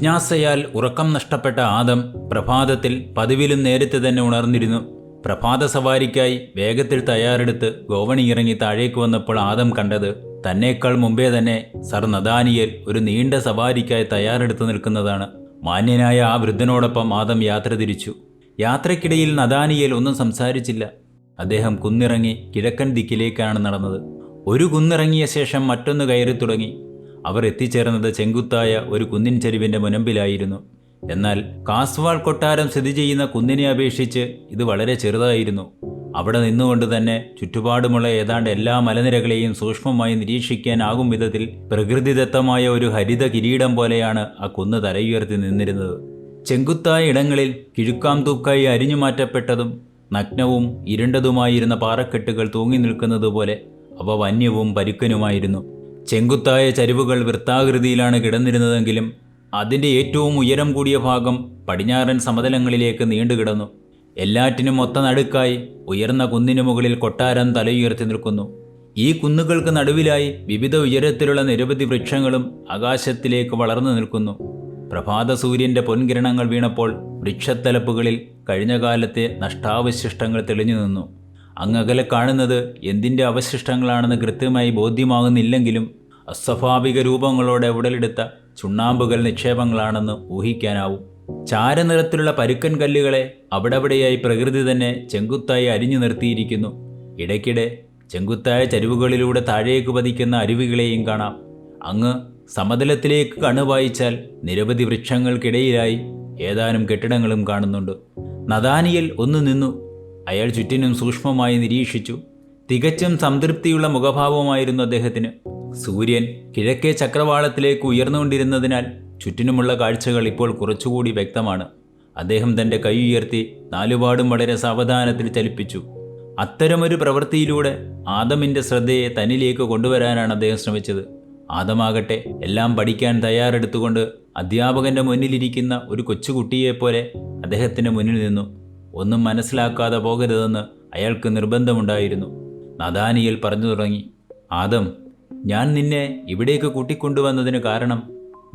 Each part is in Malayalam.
ജിജ്ഞാസയാൽ ഉറക്കം നഷ്ടപ്പെട്ട ആദം പ്രഭാതത്തിൽ പതിവിലും നേരത്തെ തന്നെ ഉണർന്നിരുന്നു. പ്രഭാത സവാരിക്കായി വേഗത്തിൽ തയ്യാറെടുത്ത് ഗോവണി ഇറങ്ങി താഴേക്ക് വന്നപ്പോൾ ആദം കണ്ടത് തന്നേക്കാൾ മുമ്പേ തന്നെ സർ നദാനിയേൽ ഒരു നീണ്ട സവാരിക്കായി തയ്യാറെടുത്ത് നിൽക്കുന്നതാണ്. മാന്യനായ ആ വൃദ്ധനോടൊപ്പം ആദം യാത്ര തിരിച്ചു. യാത്രയ്ക്കിടയിൽ നദാനിയേൽ ഒന്നും സംസാരിച്ചില്ല. അദ്ദേഹം കുന്നിറങ്ങി കിഴക്കൻ ദിക്കിലേക്കാണ് നടന്നത്. ഒരു കുന്നിറങ്ങിയ ശേഷം മറ്റൊന്ന് കയറി തുടങ്ങി. അവർ എത്തിച്ചേർന്നത് ചെങ്കുത്തായ ഒരു കുന്നിൻ ചരിവിൻ്റെ മുനമ്പിലായിരുന്നു. എന്നാൽ കാസ്വാൾ കൊട്ടാരം സ്ഥിതി ചെയ്യുന്ന കുന്നിനെ അപേക്ഷിച്ച് ഇത് വളരെ ചെറുതായിരുന്നു. അവിടെ നിന്നുകൊണ്ട് തന്നെ ചുറ്റുപാടുമുള്ള ഏതാണ്ട് എല്ലാ മലനിരകളെയും സൂക്ഷ്മമായി നിരീക്ഷിക്കാനാകും വിധത്തിൽ പ്രകൃതിദത്തമായ ഒരു ഹരിത കിരീടം പോലെയാണ് ആ കുന്ന് തലയുയർത്തി നിന്നിരുന്നത്. ചെങ്കുത്തായ ഇടങ്ങളിൽ കിഴുക്കാം തൂക്കായി അരിഞ്ഞു മാറ്റപ്പെട്ടതും നഗ്നവും ഇരുണ്ടതുമായിരുന്ന പാറക്കെട്ടുകൾ തൂങ്ങി നിൽക്കുന്നതുപോലെ അവ വന്യവും പരുക്കനുമായിരുന്നു. ചെങ്കുത്തായ ചരിവുകൾ വൃത്താകൃതിയിലാണ് കിടന്നിരുന്നതെങ്കിലും അതിൻ്റെ ഏറ്റവും ഉയരം കൂടിയ ഭാഗം പടിഞ്ഞാറൻ സമതലങ്ങളിലേക്ക് നീണ്ടുകിടന്നു. എല്ലാറ്റിനും ഒത്ത നടുക്കായി ഉയർന്ന കുന്നിനു മുകളിൽ കൊട്ടാരം തലയുയർത്തി നിൽക്കുന്നു. ഈ കുന്നുകൾക്ക് നടുവിലായി വിവിധ ഉയരത്തിലുള്ള നിരവധി വൃക്ഷങ്ങളും ആകാശത്തിലേക്ക് വളർന്നു നിൽക്കുന്നു. പ്രഭാത സൂര്യൻ്റെ പൊൻകിരണങ്ങൾ വീണപ്പോൾ വൃക്ഷത്തലപ്പുകളിൽ കഴിഞ്ഞ കാലത്തെ നഷ്ടാവശിഷ്ടങ്ങൾ തെളിഞ്ഞു നിന്നു. അങ്ങകലെ കാണുന്നത് എന്തിൻ്റെ അവശിഷ്ടങ്ങളാണെന്ന് കൃത്യമായി ബോധ്യമാകുന്നില്ലെങ്കിലും അസ്വാഭാവിക രൂപങ്ങളോടെ ഉടലെടുത്ത ചുണ്ണാമ്പുകൾ നിക്ഷേപങ്ങളാണെന്ന് ഊഹിക്കാനാവും. ചാരനിറത്തിലുള്ള പരുക്കൻ കല്ലുകളെ അവിടെവിടെയായി പ്രകൃതി തന്നെ ചെങ്കുത്തായി അരിഞ്ഞു നിർത്തിയിരിക്കുന്നു. ഇടയ്ക്കിടെ ചെങ്കുത്തായ ചരിവുകളിലൂടെ താഴേക്ക് പതിക്കുന്ന അരുവികളെയും കാണാം. അങ്ങ് സമതലത്തിലേക്ക് കണ്ണുവായിച്ചാൽ നിരവധി വൃക്ഷങ്ങൾക്കിടയിലായി ഏതാനും കെട്ടിടങ്ങളും കാണുന്നുണ്ട്. നദാനിയേൽ ഒന്ന് നിന്നു. അയാൾ ചുറ്റിനും സൂക്ഷ്മമായി നിരീക്ഷിച്ചു. തികച്ചും സംതൃപ്തിയുള്ള മുഖഭാവമായിരുന്നു അദ്ദേഹത്തിന്. സൂര്യൻ കിഴക്കേ ചക്രവാളത്തിലേക്ക് ഉയർന്നുകൊണ്ടിരുന്നതിനാൽ ചുറ്റിനുമുള്ള കാഴ്ചകൾ ഇപ്പോൾ കുറച്ചുകൂടി വ്യക്തമാണ്. അദ്ദേഹം തൻ്റെ കൈ ഉയർത്തി നാലുപാടും വളരെ സാവധാനത്തിൽ ചലിപ്പിച്ചു. അത്തരമൊരു പ്രവൃത്തിയിലൂടെ ആദമിൻ്റെ ശ്രദ്ധയെ തന്നിലേക്ക് കൊണ്ടുവരാനാണ് അദ്ദേഹം ശ്രമിച്ചത്. ആദമാകട്ടെ എല്ലാം പഠിക്കാൻ തയ്യാറെടുത്തുകൊണ്ട് അധ്യാപകൻ്റെ മുന്നിലിരിക്കുന്ന ഒരു കൊച്ചുകുട്ടിയെപ്പോലെ അദ്ദേഹത്തിൻ്റെ മുന്നിൽ നിന്നു. ഒന്നും മനസ്സിലാക്കാതെ പോകരുതെന്ന് അയാൾക്ക് നിർബന്ധമുണ്ടായിരുന്നു. നദാനിയേൽ പറഞ്ഞു തുടങ്ങി. ആദം, ഞാൻ നിന്നെ ഇവിടേക്ക് കൂട്ടിക്കൊണ്ടുവന്നതിന് കാരണം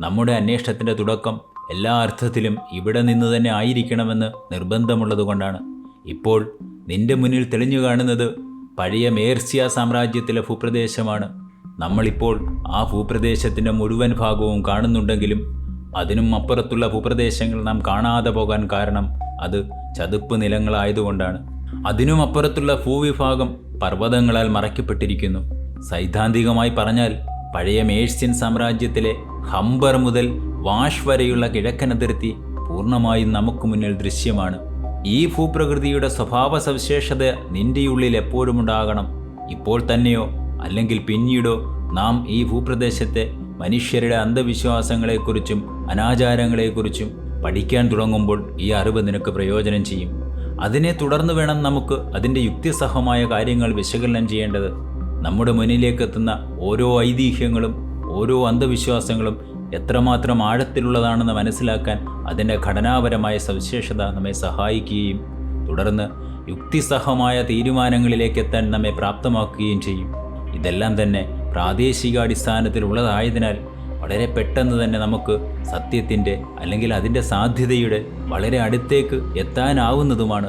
നമ്മുടെ അന്വേഷണത്തിൻ്റെ തുടക്കം എല്ലാ അർത്ഥത്തിലും ഇവിടെ നിന്ന് തന്നെ ആയിരിക്കണമെന്ന് നിർബന്ധമുള്ളതുകൊണ്ടാണ്. ഇപ്പോൾ നിന്റെ മുന്നിൽ തെളിഞ്ഞു കാണുന്നത് പഴയ മേർസ്യ സാമ്രാജ്യത്തിലെ ഭൂപ്രദേശമാണ്. നമ്മളിപ്പോൾ ആ ഭൂപ്രദേശത്തിൻ്റെ മുഴുവൻ ഭാഗവും കാണുന്നുണ്ടെങ്കിലും അതിനും അപ്പുറത്തുള്ള ഭൂപ്രദേശങ്ങൾ നാം കാണാതെ പോകാൻ കാരണം അത് ചതുപ്പ് നിലങ്ങളായതുകൊണ്ടാണ്. അതിനും അപ്പുറത്തുള്ള ഭൂവിഭാഗം പർവ്വതങ്ങളാൽ മറയ്ക്കപ്പെട്ടിരിക്കുന്നു. സൈദ്ധാന്തികമായി പറഞ്ഞാൽ പഴയ മേഴ്സ്യൻ സാമ്രാജ്യത്തിലെ ഹംബർ മുതൽ വാഷ് വരെയുള്ള കിഴക്കൻ അതിർത്തി പൂർണ്ണമായും നമുക്ക് മുന്നിൽ ദൃശ്യമാണ്. ഈ ഭൂപ്രകൃതിയുടെ സ്വഭാവ സവിശേഷത നിന്റെ ഉള്ളിൽ എപ്പോഴും ഉണ്ടാകണം. ഇപ്പോൾ തന്നെയോ അല്ലെങ്കിൽ പിന്നീടോ നാം ഈ ഭൂപ്രദേശത്തെ മനുഷ്യരുടെ അന്ധവിശ്വാസങ്ങളെക്കുറിച്ചും അനാചാരങ്ങളെക്കുറിച്ചും പഠിക്കാൻ തുടങ്ങുമ്പോൾ ഈ അറിവ് നിനക്ക് പ്രയോജനം ചെയ്യും. അതിനെ തുടർന്ന് വേണം നമുക്ക് അതിൻ്റെ യുക്തിസഹമായ കാര്യങ്ങൾ വിശകലനം ചെയ്യേണ്ടത്. നമ്മുടെ മുന്നിലേക്കെത്തുന്ന ഓരോ ഐതിഹ്യങ്ങളും ഓരോ അന്ധവിശ്വാസങ്ങളും എത്രമാത്രം ആഴത്തിലുള്ളതാണെന്ന് മനസ്സിലാക്കാൻ അതിൻ്റെ ഘടനാപരമായ സവിശേഷത നമ്മെ സഹായിക്കുകയും തുടർന്ന് യുക്തിസഹമായ തീരുമാനങ്ങളിലേക്കെത്താൻ നമ്മെ പ്രാപ്തമാക്കുകയും ചെയ്യും. ഇതെല്ലാം തന്നെ പ്രാദേശികാടിസ്ഥാനത്തിലുള്ളതായതിനാൽ വളരെ പെട്ടെന്ന് തന്നെ നമുക്ക് സത്യത്തിൻ്റെ അല്ലെങ്കിൽ അതിൻ്റെ സാധ്യതയുടെ വളരെ അടുത്തേക്ക് എത്താനാവുന്നതുമാണ്.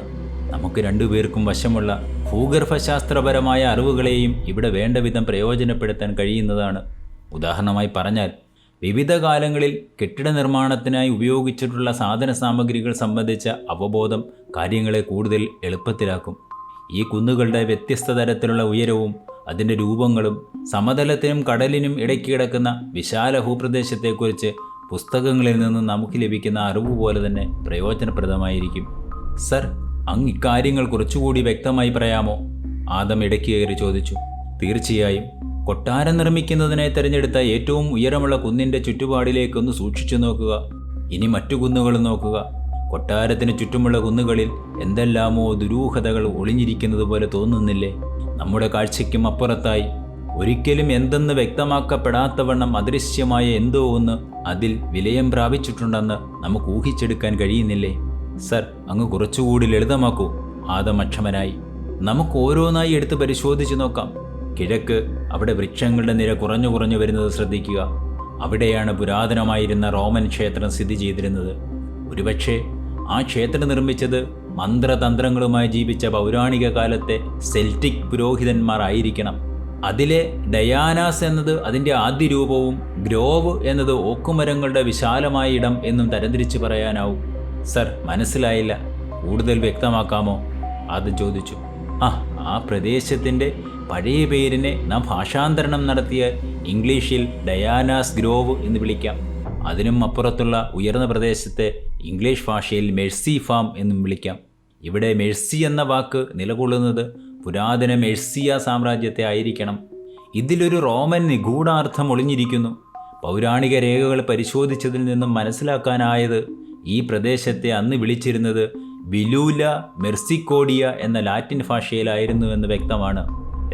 നമുക്ക് രണ്ടുപേർക്കും വശമുള്ള ഭൂഗർഭശാസ്ത്രപരമായ അറിവുകളെയും ഇവിടെ വേണ്ട വിധം പ്രയോജനപ്പെടുത്താൻ കഴിയുന്നതാണ്. ഉദാഹരണമായി പറഞ്ഞാൽ വിവിധ കാലങ്ങളിൽ കെട്ടിട നിർമ്മാണത്തിനായി ഉപയോഗിച്ചിട്ടുള്ള സാധന സാമഗ്രികൾ സംബന്ധിച്ച അവബോധം കാര്യങ്ങളെ കൂടുതൽ എളുപ്പത്തിലാക്കും. ഈ കുന്നുകളുടെ വ്യത്യസ്ത തരത്തിലുള്ള ഉയരവും അതിൻ്റെ രൂപങ്ങളും സമതലത്തിനും കടലിനും ഇടയ്ക്ക് കിടക്കുന്ന വിശാല ഭൂപ്രദേശത്തെക്കുറിച്ച് പുസ്തകങ്ങളിൽ നിന്ന് നമുക്ക് ലഭിക്കുന്ന അറിവ് പോലെ തന്നെ പ്രയോജനപ്രദമായിരിക്കും. സർ, അങ്ങ് ഇക്കാര്യങ്ങൾ കുറച്ചുകൂടി വ്യക്തമായി പറയാമോ? ആദം ഇടയ്ക്ക് കയറി ചോദിച്ചു. തീർച്ചയായും. കൊട്ടാരം നിർമ്മിക്കുന്നതിനായി തിരഞ്ഞെടുത്ത ഏറ്റവും ഉയരമുള്ള കുന്നിൻ്റെ ചുറ്റുപാടിലേക്കൊന്ന് സൂക്ഷിച്ചു നോക്കുക. ഇനി മറ്റു കുന്നുകളും നോക്കുക. കൊട്ടാരത്തിന് ചുറ്റുമുള്ള കുന്നുകളിൽ എന്തെല്ലാമോ ദുരൂഹതകൾ ഒളിഞ്ഞിരിക്കുന്നത് പോലെ തോന്നുന്നില്ലേ? നമ്മുടെ കാഴ്ചയ്ക്കും അപ്പുറത്തായി ഒരിക്കലും എന്തെന്ന് വ്യക്തമാക്കപ്പെടാത്തവണ്ണം അദൃശ്യമായ എന്തോ ഒന്ന് അതിൽ വിലയം പ്രാപിച്ചിട്ടുണ്ടെന്ന് നമുക്ക് ഊഹിച്ചെടുക്കാൻ കഴിയുന്നില്ലേ? സർ, അങ്ങ് കുറച്ചുകൂടി ലളിതമാക്കൂ. ആദം അക്ഷമനായി. നമുക്ക് ഓരോന്നായി എടുത്ത് പരിശോധിച്ച് നോക്കാം. കിഴക്ക്, അവിടെ വൃക്ഷങ്ങളുടെ നിര കുറഞ്ഞു വരുന്നത് ശ്രദ്ധിക്കുക. അവിടെയാണ് പുരാതനമായിരുന്ന റോമൻ ക്ഷേത്രം സ്ഥിതി ചെയ്തിരുന്നത്. ഒരുപക്ഷെ ആ ക്ഷേത്രം നിർമ്മിച്ചത് മന്ത്രതന്ത്രങ്ങളുമായി ജീവിച്ച പൗരാണിക കാലത്തെ സെൽറ്റിക് പുരോഹിതന്മാർ ആയിരിക്കണം. അതിലെ ഡയാനാസ് എന്നത് അതിൻ്റെ ആദ്യ രൂപവും ഗ്രോവ് എന്നത് ഓക്കുമരങ്ങളുടെ വിശാലമായ ഇടം എന്നും തരംതിരിച്ച് പറയാനാവും. സർ, മനസ്സിലായില്ല, കൂടുതൽ വ്യക്തമാക്കാമോ? ആദ്യം ചോദിച്ചു. ആ പ്രദേശത്തിൻ്റെ പഴയ പേരിനെ നാം ഭാഷാന്തരണം നടത്തിയ ഇംഗ്ലീഷിൽ ഡയാനാസ് ഗ്രോവ് എന്ന് വിളിക്കാം. അതിനും അപ്പുറത്തുള്ള ഉയർന്ന പ്രദേശത്തെ ഇംഗ്ലീഷ് ഭാഷയിൽ മെഴ്സി ഫാം എന്നും വിളിക്കാം. ഇവിടെ മെഴ്സി എന്ന വാക്ക് നിലകൊള്ളുന്നത് പുരാതന മെഴ്സിയ സാമ്രാജ്യത്തെ ആയിരിക്കണം. ഇതിലൊരു റോമൻ നിഗൂഢാർത്ഥം ഒളിഞ്ഞിരിക്കുന്നു. പൗരാണിക രേഖകൾ പരിശോധിച്ചതിൽ നിന്നും മനസ്സിലാക്കാനായത് ഈ പ്രദേശത്തെ അന്ന് വിളിച്ചിരുന്നത് വിലൂല മെർസിക്കോഡിയ എന്ന ലാറ്റിൻ ഭാഷയിലായിരുന്നുവെന്ന് വ്യക്തമാണ്.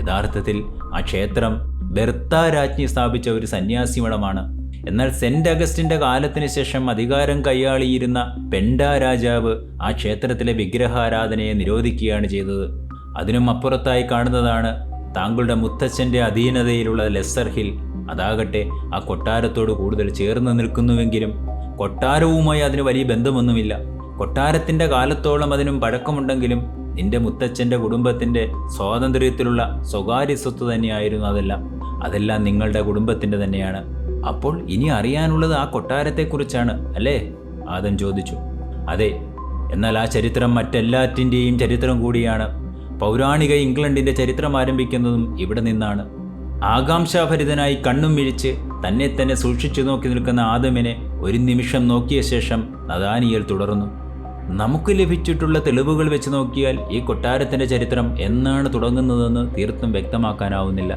യഥാർത്ഥത്തിൽ ആ ക്ഷേത്രം ബെർത്ത രാജ്ഞി സ്ഥാപിച്ച ഒരു സന്യാസി മഠമാണ്. എന്നാൽ സെന്റ് അഗസ്റ്റിൻ്റെ കാലത്തിന് ശേഷം അധികാരം കൈയാളിയിരുന്ന പെൻഡ രാജാവ് ആ ക്ഷേത്രത്തിലെ വിഗ്രഹാരാധനയെ നിരോധിക്കുകയാണ് ചെയ്തത്. അതിനും അപ്പുറത്തായി കാണുന്നതാണ് താങ്കളുടെ മുത്തച്ഛൻ്റെ അധീനതയിലുള്ള ലെസ്സർ ഹിൽ. അതാകട്ടെ ആ കൊട്ടാരത്തോട് കൂടുതൽ ചേർന്ന് നിൽക്കുന്നുവെങ്കിലും കൊട്ടാരവുമായി അതിന് വലിയ ബന്ധമൊന്നുമില്ല. കൊട്ടാരത്തിൻ്റെ കാലത്തോളം അതിനും പഴക്കമുണ്ടെങ്കിലും നിന്റെ മുത്തച്ഛൻ്റെ കുടുംബത്തിൻ്റെ സ്വാതന്ത്ര്യത്തിലുള്ള സ്വകാര്യ സ്വത്ത് തന്നെയായിരുന്നു അതെല്ലാം നിങ്ങളുടെ കുടുംബത്തിൻ്റെ തന്നെയാണ്. അപ്പോൾ ഇനി അറിയാനുള്ളത് ആ കൊട്ടാരത്തെക്കുറിച്ചാണ് അല്ലേ? ആദം ചോദിച്ചു. അതെ, എന്നാൽ ആ ചരിത്രം മറ്റെല്ലാറ്റിൻ്റെയും ചരിത്രം കൂടിയാണ്. പൗരാണിക ഇംഗ്ലണ്ടിൻ്റെ ചരിത്രം ആരംഭിക്കുന്നതും ഇവിടെ നിന്നാണ്. ആകാംക്ഷാഭരിതനായി കണ്ണും മിഴിച്ച് തന്നെ സൂക്ഷിച്ചു നോക്കി നിൽക്കുന്ന ആദമിനെ ഒരു നിമിഷം നോക്കിയ ശേഷം നഥാനിയേൽ തുടർന്നു. നമുക്ക് ലഭിച്ചിട്ടുള്ള തെളിവുകൾ വെച്ച് നോക്കിയാൽ ഈ കൊട്ടാരത്തിൻ്റെ ചരിത്രം എന്നാണ് തുടങ്ങുന്നതെന്ന് തീർത്തും വ്യക്തമാക്കാനാവുന്നില്ല.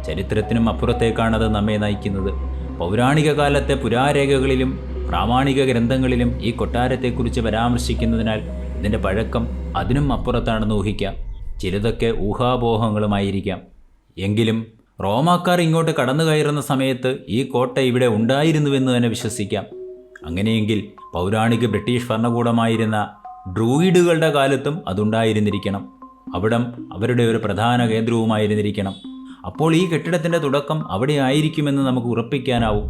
ചരിത്രത്തിനും അപ്പുറത്തേക്കാണത് നമ്മെ നയിക്കുന്നത്. പൗരാണിക കാലത്തെ പുരാരേഖകളിലും പ്രാമാണിക ഗ്രന്ഥങ്ങളിലും ഈ കൊട്ടാരത്തെക്കുറിച്ച് പരാമർശിക്കുന്നതിനാൽ ഇതിൻ്റെ പഴക്കം അതിനും അപ്പുറത്താണെന്ന് ഊഹിക്കാം. ചിലതൊക്കെ ഊഹാപോഹങ്ങളുമായിരിക്കാം. എങ്കിലും റോമാക്കാർ ഇങ്ങോട്ട് കടന്നു കയറുന്ന സമയത്ത് ഈ കോട്ട ഇവിടെ ഉണ്ടായിരുന്നുവെന്ന് തന്നെ വിശ്വസിക്കാം. അങ്ങനെയെങ്കിൽ പൗരാണിക ബ്രിട്ടീഷ് ഭരണകൂടമായിരുന്ന ഡ്രൂയിഡുകളുടെ കാലത്തും അതുണ്ടായിരുന്നിരിക്കണം. അവിടം അവരുടെ ഒരു പ്രധാന കേന്ദ്രവുമായിരുന്നിരിക്കണം. അപ്പോൾ ഈ കെട്ടിടത്തിൻ്റെ തുടക്കം അവിടെ ആയിരിക്കുമെന്ന് നമുക്ക് ഉറപ്പിക്കാനാവും.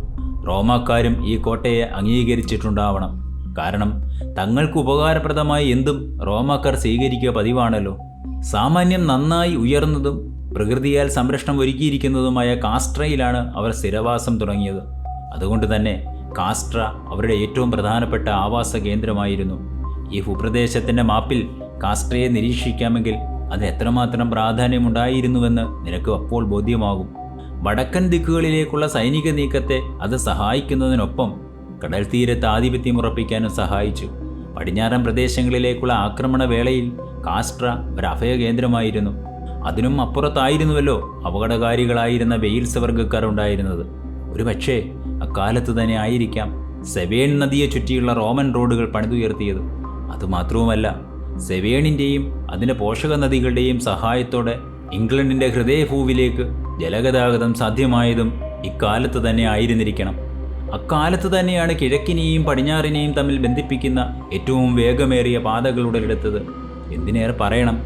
റോമാക്കാരും ഈ കോട്ടയെ അംഗീകരിച്ചിട്ടുണ്ടാവണം. കാരണം തങ്ങൾക്ക് ഉപകാരപ്രദമായി എന്തും റോമാക്കാർ സ്വീകരിക്കുക പതിവാണല്ലോ. സാമാന്യം നന്നായി ഉയർന്നതും പ്രകൃതിയാൽ സംരക്ഷണം ഒരുക്കിയിരിക്കുന്നതുമായ കാസ്ട്രയിലാണ് അവർ സ്ഥിരവാസം തുടങ്ങിയത്. അതുകൊണ്ട് തന്നെ കാസ്ട്ര അവരുടെ ഏറ്റവും പ്രധാനപ്പെട്ട ആവാസ കേന്ദ്രമായിരുന്നു. ഈ ഭൂപ്രദേശത്തിൻ്റെ മാപ്പിൽ കാസ്ട്രയെ നിരീക്ഷിക്കാമെങ്കിൽ അത് എത്രമാത്രം പ്രാധാന്യമുണ്ടായിരുന്നുവെന്ന് നിനക്ക് അപ്പോൾ ബോധ്യമാകും. വടക്കൻ ദിക്കുകളിലേക്കുള്ള സൈനിക നീക്കത്തെ അത് സഹായിക്കുന്നതിനൊപ്പം കടൽ തീരത്ത് ആധിപത്യം ഉറപ്പിക്കാനും സഹായിച്ചു. പടിഞ്ഞാറൻ പ്രദേശങ്ങളിലേക്കുള്ള ആക്രമണ വേളയിൽ കാസ്ട്ര ഒരു അഭയ കേന്ദ്രമായിരുന്നു. അതിനും അപ്പുറത്തായിരുന്നുവല്ലോ അപകടകാരികളായിരുന്ന വെയിൽസ് വർഗ്ഗക്കാർ ഉണ്ടായിരുന്നത്. ഒരു പക്ഷേ അക്കാലത്ത് തന്നെ ആയിരിക്കാം സെവേൺ നദിയെ ചുറ്റിയുള്ള റോമൻ റോഡുകൾ പണിതുയർത്തിയത്. അതുമാത്രവുമല്ല, സെവേണിൻ്റെയും അതിൻ്റെ പോഷക നദികളുടെയും സഹായത്തോടെ ഇംഗ്ലണ്ടിൻ്റെ ഹൃദയഭൂവിലേക്ക് ജലഗതാഗതം സാധ്യമായതും ഇക്കാലത്ത് തന്നെ ആയിരുന്നിരിക്കണം. അക്കാലത്ത് തന്നെയാണ് കിഴക്കിനെയും പടിഞ്ഞാറിനെയും തമ്മിൽ ബന്ധിപ്പിക്കുന്ന ഏറ്റവും വേഗമേറിയ പാതകൾ ഉടലെടുത്തത്. എന്തിനേറെ പറയണം,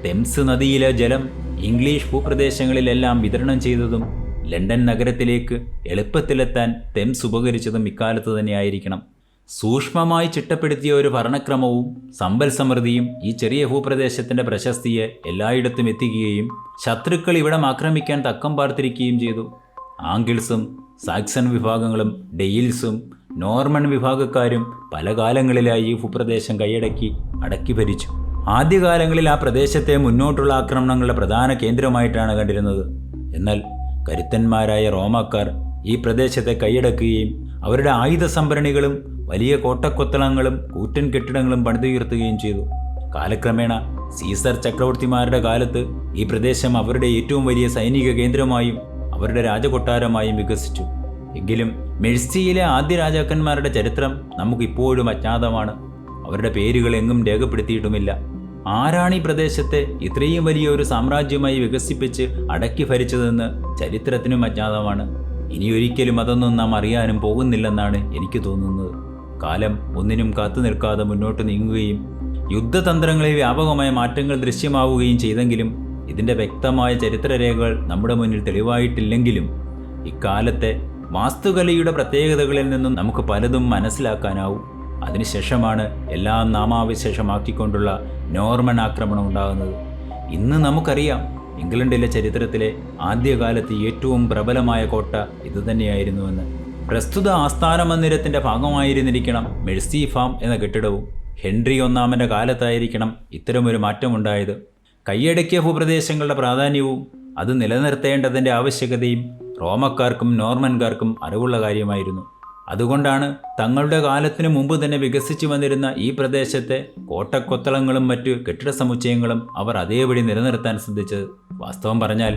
തെംസ് നദിയിലെ ജലം ഇംഗ്ലീഷ് ഭൂപ്രദേശങ്ങളിലെല്ലാം വിതരണം ചെയ്തതും ലണ്ടൻ നഗരത്തിലേക്ക് എളുപ്പത്തിലെത്താൻ തെംസ് ഉപകരിച്ചതും ഇക്കാലത്ത് തന്നെയായിരിക്കണം. സൂക്ഷ്മമായി ചിട്ടപ്പെടുത്തിയ ഒരു ഭരണക്രമവും സമ്പൽ സമൃദ്ധിയും ഈ ചെറിയ ഭൂപ്രദേശത്തിൻ്റെ പ്രശസ്തിയെ എല്ലായിടത്തും എത്തിക്കുകയും ശത്രുക്കൾ ഇവിടം ആക്രമിക്കാൻ തക്കം പാർത്തിരിക്കുകയും ചെയ്തു. ആംഗിൾസും സാക്സൺ വിഭാഗങ്ങളും ഡെയിൽസും നോർമൺ വിഭാഗക്കാരും പല കാലങ്ങളിലായി ഈ ഭൂപ്രദേശം കൈയടക്കി അടക്കി ഭരിച്ചു. ആദ്യകാലങ്ങളിൽ ആ പ്രദേശത്തെ മുന്നോട്ടുള്ള ആക്രമണങ്ങളുടെ പ്രധാന കേന്ദ്രമായിട്ടാണ് കണ്ടിരുന്നത്. എന്നാൽ കരുത്തന്മാരായ റോമാക്കാർ ഈ പ്രദേശത്തെ കൈയടക്കുകയും അവരുടെ ആയുധ സംഭരണികളും വലിയ കോട്ടക്കൊത്തളങ്ങളും കൂറ്റൻ കെട്ടിടങ്ങളും പണിതുയർത്തുകയും ചെയ്തു. കാലക്രമേണ സീസർ ചക്രവർത്തിമാരുടെ കാലത്ത് ഈ പ്രദേശം അവരുടെ ഏറ്റവും വലിയ സൈനിക കേന്ദ്രമായും അവരുടെ രാജകൊട്ടാരമായും വികസിച്ചു. എങ്കിലും മെഴ്സിയിലെ ആദ്യ രാജാക്കന്മാരുടെ ചരിത്രം നമുക്കിപ്പോഴും അജ്ഞാതമാണ്. അവരുടെ പേരുകൾ എങ്ങും രേഖപ്പെടുത്തിയിട്ടുമില്ല. ആരാണ് ഈ പ്രദേശത്തെ ഇത്രയും വലിയ ഒരു സാമ്രാജ്യമായി വികസിപ്പിച്ച് അടക്കി ഭരിച്ചതെന്ന് ചരിത്രത്തിനും അജ്ഞാതമാണ്. ഇനിയൊരിക്കലും അതൊന്നും നാം അറിയാനും പോകുന്നില്ലെന്നാണ് എനിക്ക് തോന്നുന്നത്. കാലം ഒന്നിനും കാത്തു നിൽക്കാതെ മുന്നോട്ട് നീങ്ങുകയും യുദ്ധതന്ത്രങ്ങളിൽ വ്യാപകമായ മാറ്റങ്ങൾ ദൃശ്യമാവുകയും ചെയ്തെങ്കിലും ഇതിൻ്റെ വ്യക്തമായ ചരിത്രരേഖകൾ നമ്മുടെ മുന്നിൽ തെളിവായിട്ടില്ലെങ്കിലും ഇക്കാലത്തെ വാസ്തുകലയുടെ പ്രത്യേകതകളിൽ നിന്നും നമുക്ക് പലതും മനസ്സിലാക്കാനാവും. അതിനുശേഷമാണ് എല്ലാം നാമാവിശേഷമാക്കിക്കൊണ്ടുള്ള നോർമൻ ആക്രമണം ഉണ്ടാകുന്നത്. ഇന്ന് നമുക്കറിയാം, ഇംഗ്ലണ്ടിലെ ചരിത്രത്തിലെ ആദ്യകാലത്ത് ഏറ്റവും പ്രബലമായ കോട്ട ഇതുതന്നെയായിരുന്നുവെന്ന്. പ്രസ്തുത ആസ്ഥാന മന്ദിരത്തിൻ്റെ ഭാഗമായിരുന്നിരിക്കണം മെഴ്സി ഫാം എന്ന കെട്ടിടവും. ഹെൻറി ഒന്നാമൻ്റെ കാലത്തായിരിക്കണം ഇത്തരമൊരു മാറ്റമുണ്ടായത്. കൈയടക്കിയ ഭൂപ്രദേശങ്ങളുടെ പ്രാധാന്യവും അത് നിലനിർത്തേണ്ടതിൻ്റെ ആവശ്യകതയും റോമക്കാർക്കും നോർമൻകാർക്കും അറിവുള്ള കാര്യമായിരുന്നു. അതുകൊണ്ടാണ് തങ്ങളുടെ കാലത്തിനു മുമ്പ് തന്നെ വികസിച്ചു വന്നിരുന്ന ഈ പ്രദേശത്തെ കോട്ടക്കൊത്തളങ്ങളും മറ്റു കെട്ടിട സമുച്ചയങ്ങളും അവർ അതേപടി നിലനിർത്താൻ ശ്രദ്ധിച്ചത്. വാസ്തവം പറഞ്ഞാൽ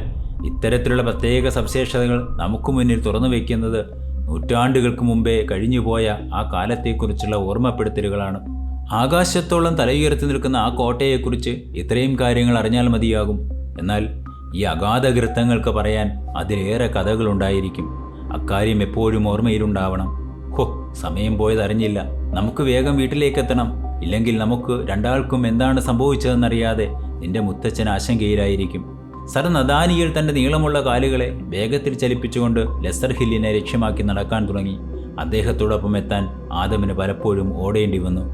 ഇത്തരത്തിലുള്ള പ്രത്യേക സവിശേഷതകൾ നമുക്ക് മുന്നിൽ തുറന്നു വയ്ക്കുന്നത് നൂറ്റാണ്ടുകൾക്ക് മുമ്പേ കഴിഞ്ഞുപോയ ആ കാലത്തെക്കുറിച്ചുള്ള ഓർമ്മപ്പെടുത്തലുകളാണ്. ആകാശത്തോളം തലയുയർത്തി നിൽക്കുന്ന ആ കോട്ടയെക്കുറിച്ച് ഇത്രയും കാര്യങ്ങൾ അറിഞ്ഞാൽ മതിയാകും. എന്നാൽ ഈ അഗാധകൃത്തങ്ങൾക്ക് പറയാൻ അതിലേറെ കഥകളുണ്ടായിരിക്കും. അക്കാര്യം എപ്പോഴും ഓർമ്മയിലുണ്ടാവണം. സമയം പോയതറിഞ്ഞില്ല. നമുക്ക് വേഗം വീട്ടിലേക്കെത്തണം. ഇല്ലെങ്കിൽ നമുക്ക് രണ്ടാൾക്കും എന്താണ് സംഭവിച്ചതെന്നറിയാതെ നിന്റെ മുത്തച്ഛൻ ആശങ്കയിലായിരിക്കും. സർ നദാനിയിൽ തൻ്റെ നീളമുള്ള കാലുകളെ വേഗത്തിൽ ചലിപ്പിച്ചുകൊണ്ട് ലെസർ ഹില്ലിനെ ലക്ഷ്യമാക്കി നടക്കാൻ തുടങ്ങി. അദ്ദേഹത്തോടൊപ്പം എത്താൻ ആദമിന് പലപ്പോഴും ഓടേണ്ടി വന്നു.